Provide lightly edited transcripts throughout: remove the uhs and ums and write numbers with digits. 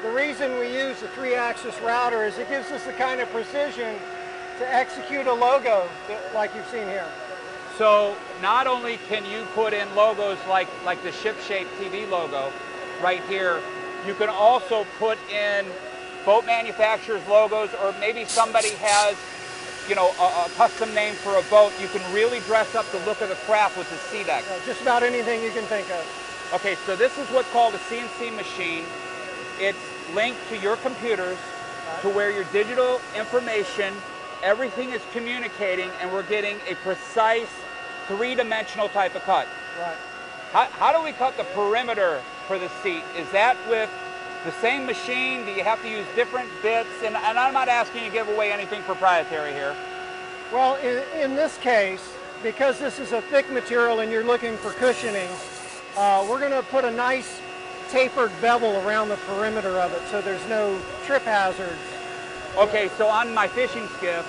the reason we use the 3-axis router is it gives us the kind of precision to execute a logo like you've seen here. So not only can you put in logos like the ship-shaped TV logo right here, you can also put in boat manufacturers' logos, or maybe somebody has, you know, a custom name for a boat. You can really dress up the look of the craft with the SeaDek. Yeah, just about anything you can think of. Okay, so this is what's called a CNC machine. It's linked to your computers, to where your digital information, everything is communicating, and we're getting a precise three-dimensional type of cut. Right. How do we cut the perimeter for the seat? Is that with the same machine? Do you have to use different bits? And I'm not asking you to give away anything proprietary here. Well, in this case, because this is a thick material and you're looking for cushioning, we're going to put a nice tapered bevel around the perimeter of it so there's no trip hazards. Okay, so on my fishing skiff,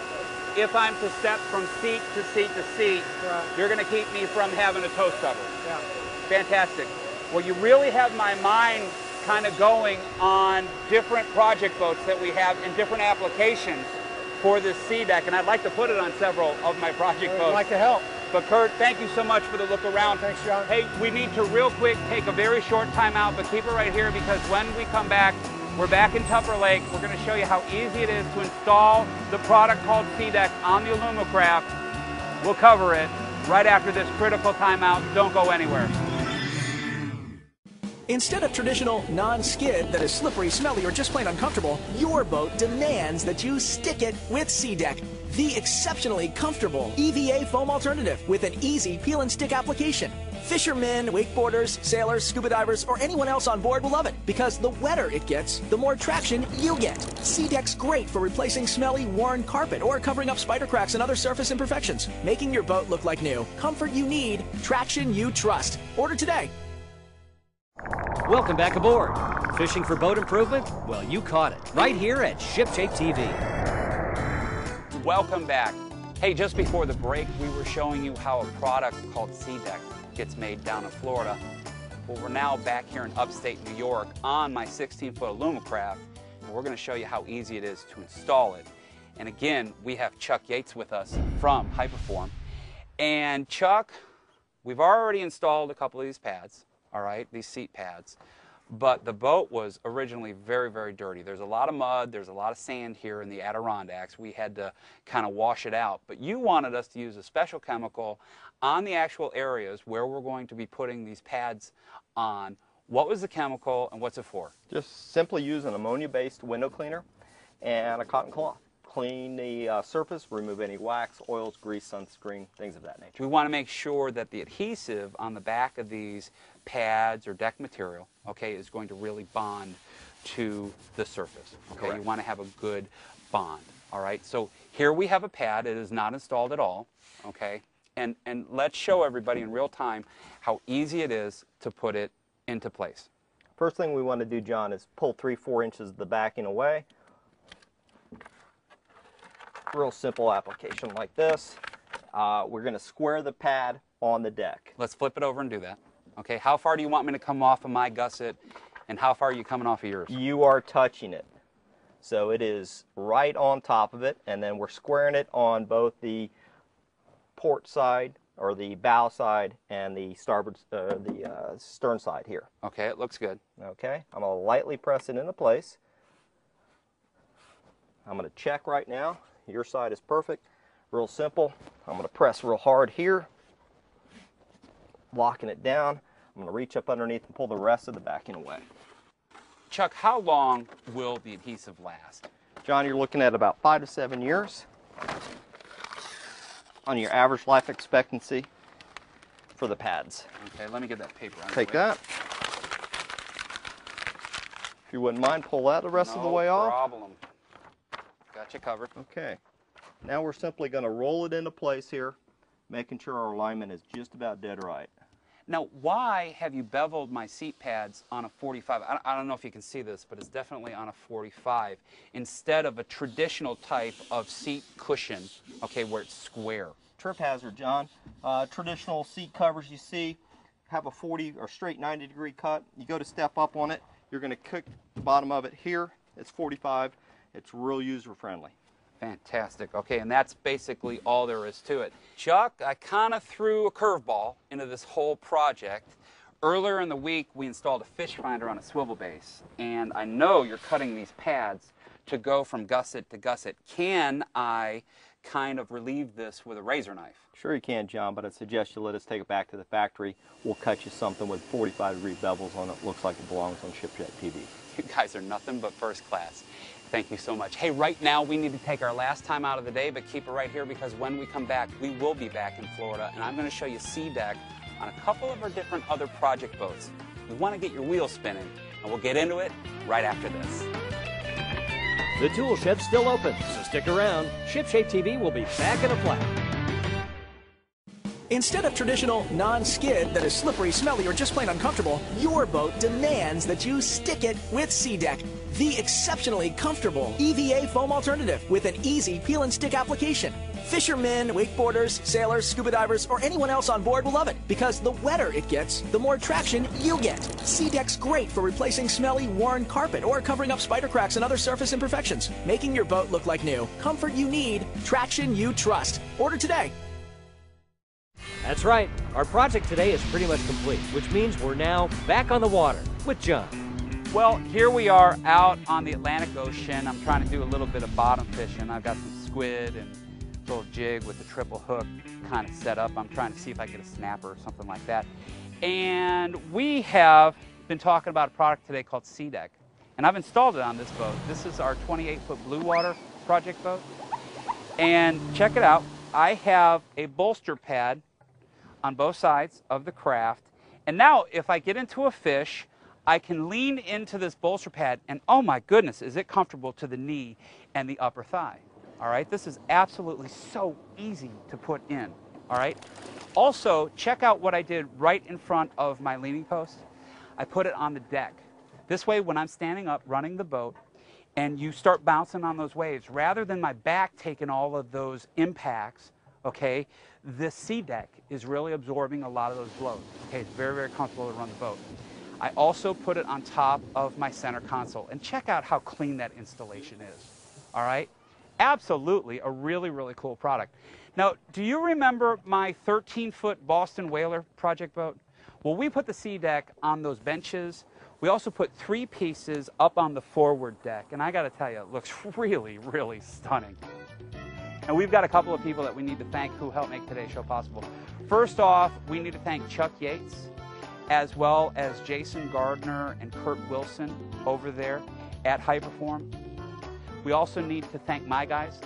if I'm to step from seat to seat to seat, right, you're going to keep me from having a toe stubber. Yeah. Fantastic. Well, you really have my mind kind of going on different project boats that we have in different applications for this SeaDek, and I'd like to put it on several of my project boats. I'd like to help. But Kurt, thank you so much for the look around. Thanks, John. Hey, we need to real quick take a very short time out, but keep it right here, because when we come back, we're back in Tupper Lake. We're going to show you how easy it is to install the product called SeaDek on the Alumacraft. We'll cover it right after this critical timeout. Don't go anywhere. Instead of traditional non-skid that is slippery, smelly, or just plain uncomfortable, your boat demands that you stick it with SeaDek, the exceptionally comfortable EVA foam alternative with an easy peel and stick application. Fishermen, wakeboarders, sailors, scuba divers, or anyone else on board will love it, because the wetter it gets, the more traction you get. SeaDek's great for replacing smelly, worn carpet or covering up spider cracks and other surface imperfections, making your boat look like new. Comfort you need, traction you trust. Order today. Welcome back aboard. Fishing for boat improvement? Well, you caught it right here at ShipShape TV. Welcome back. Hey, just before the break, we were showing you how a product called SeaDek gets made down in Florida. Well, we're now back here in upstate New York on my 16-foot Alumacraft, and we're going to show you how easy it is to install it. And again, we have Chuck Yates with us from Hyperform. And Chuck, we've already installed a couple of these pads. All right, these seat pads, but the boat was originally very, very dirty. There's a lot of mud, there's a lot of sand here in the Adirondacks. We had to kind of wash it out, but you wanted us to use a special chemical on the actual areas where we're going to be putting these pads on. What was the chemical and what's it for? Just simply use an ammonia-based window cleaner and a cotton cloth. Clean the surface, remove any wax, oils, grease, sunscreen, things of that nature. We want to make sure that the adhesive on the back of these pads or deck material, okay, is going to really bond to the surface. Okay, Correct. You want to have a good bond. All right, so here we have a pad. It is not installed at all. Okay, and let's show everybody in real time how easy it is to put it into place. First thing we want to do, John, is pull 3-4 inches of the backing away. Real simple application like this. We're going to square the pad on the deck. Let's flip it over and do that. Okay, how far do you want me to come off of my gusset, and how far are you coming off of yours? You are touching it. So it is right on top of it, and then we're squaring it on both the port side, or the bow side, and the starboard, stern side here. Okay, it looks good. Okay, I'm going to lightly press it into place. I'm going to check right now. Your side is perfect. Real simple. I'm going to press real hard here, locking it down. I'm going to reach up underneath and pull the rest of the backing away. Chuck, how long will the adhesive last? John, you're looking at about 5 to 7 years on your average life expectancy for the pads. Okay, let me get that paper out of Take the way. that. If you wouldn't mind, pull that the rest of the way off. No problem. Got you covered. Okay. Now we're simply going to roll it into place here, making sure our alignment is just about dead right. Now, why have you beveled my seat pads on a 45? I don't know if you can see this, but it's definitely on a 45 instead of a traditional type of seat cushion, okay, where it's square. Trip hazard, John. Traditional seat covers you see have a 40 or straight 90-degree cut. You go to step up on it, You're going to cook the bottom of it here. It's 45. It's real user friendly. Fantastic. Okay, and that's basically all there is to it. Chuck, I kind of threw a curveball into this whole project. Earlier in the week, we installed a fish finder on a swivel base, and I know you're cutting these pads to go from gusset to gusset. Can I kind of relieve this with a razor knife? Sure you can, John, but I suggest you let us take it back to the factory. We'll cut you something with 45-degree bevels on it. Looks like it belongs on ShipShape TV. You guys are nothing but first class. Thank you so much. Hey, right now we need to take our last time out of the day, but keep it right here because when we come back, we will be back in Florida, and I'm going to show you SeaDek on a couple of our different other project boats. We want to get your wheels spinning, and we'll get into it right after this. The tool shed's still open, so stick around. ShipShape TV will be back in a flash. Instead of traditional non-skid that is slippery, smelly, or just plain uncomfortable, your boat demands that you stick it with SeaDek, the exceptionally comfortable EVA foam alternative with an easy peel and stick application. Fishermen, wakeboarders, sailors, scuba divers, or anyone else on board will love it because the wetter it gets, the more traction you get. SeaDek's great for replacing smelly, worn carpet or covering up spider cracks and other surface imperfections, making your boat look like new. Comfort you need, traction you trust. Order today. That's right. Our project today is pretty much complete, which means we're now back on the water with John. Well, here we are out on the Atlantic Ocean. I'm trying to do a little bit of bottom fishing. I've got some squid and a little jig with the triple hook kind of set up. I'm trying to see if I can get a snapper or something like that. And we have been talking about a product today called SeaDek. And I've installed it on this boat. This is our 28-foot blue water project boat. And check it out. I have a bolster pad on both sides of the craft. And now if I get into a fish, I can lean into this bolster pad and oh my goodness, is it comfortable to the knee and the upper thigh. All right, this is absolutely so easy to put in. All right. Also, check out what I did right in front of my leaning post. I put it on the deck. This way, when I'm standing up running the boat and you start bouncing on those waves, rather than my back taking all of those impacts, okay, this SeaDek is really absorbing a lot of those blows. Okay, it's very, very comfortable to run the boat. I also put it on top of my center console, and check out how clean that installation is. All right, absolutely a really, really cool product. Now, do you remember my 13-foot Boston Whaler project boat? Well, we put the SeaDek on those benches. We also put 3 pieces up on the forward deck, and I got to tell you, it looks really, really stunning. And we've got a couple of people that we need to thank who helped make today's show possible. First off, we need to thank Chuck Yates, as well as Jason Gardner and Kurt Wilson over there at Hyperform. We also need to thank my guys.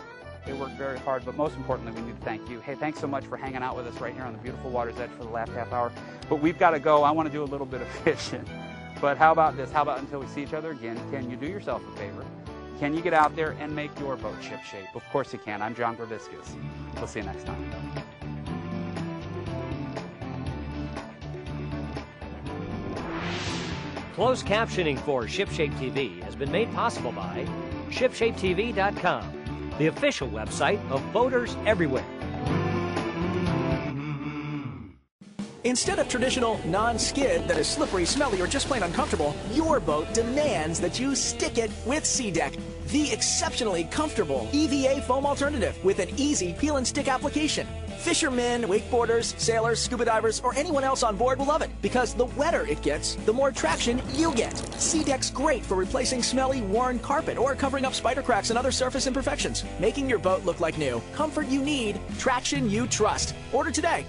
They work very hard, but most importantly, we need to thank you. Hey, thanks so much for hanging out with us right here on the beautiful water's edge for the last half hour. But we've got to go. I want to do a little bit of fishing. But how about this? How about until we see each other again, can you do yourself a favor? Can you get out there and make your boat ship shape? Of course you can. I'm John Greviskis. We'll see you next time. Closed captioning for ShipShape TV has been made possible by ShipShapeTV.com, the official website of boaters everywhere. Instead of traditional non-skid that is slippery, smelly, or just plain uncomfortable, your boat demands that you stick it with SeaDek, the exceptionally comfortable EVA foam alternative with an easy peel and stick application. Fishermen, wakeboarders, sailors, scuba divers, or anyone else on board will love it because the wetter it gets, the more traction you get. SeaDek's great for replacing smelly, worn carpet or covering up spider cracks and other surface imperfections, making your boat look like new. Comfort you need, traction you trust. Order today.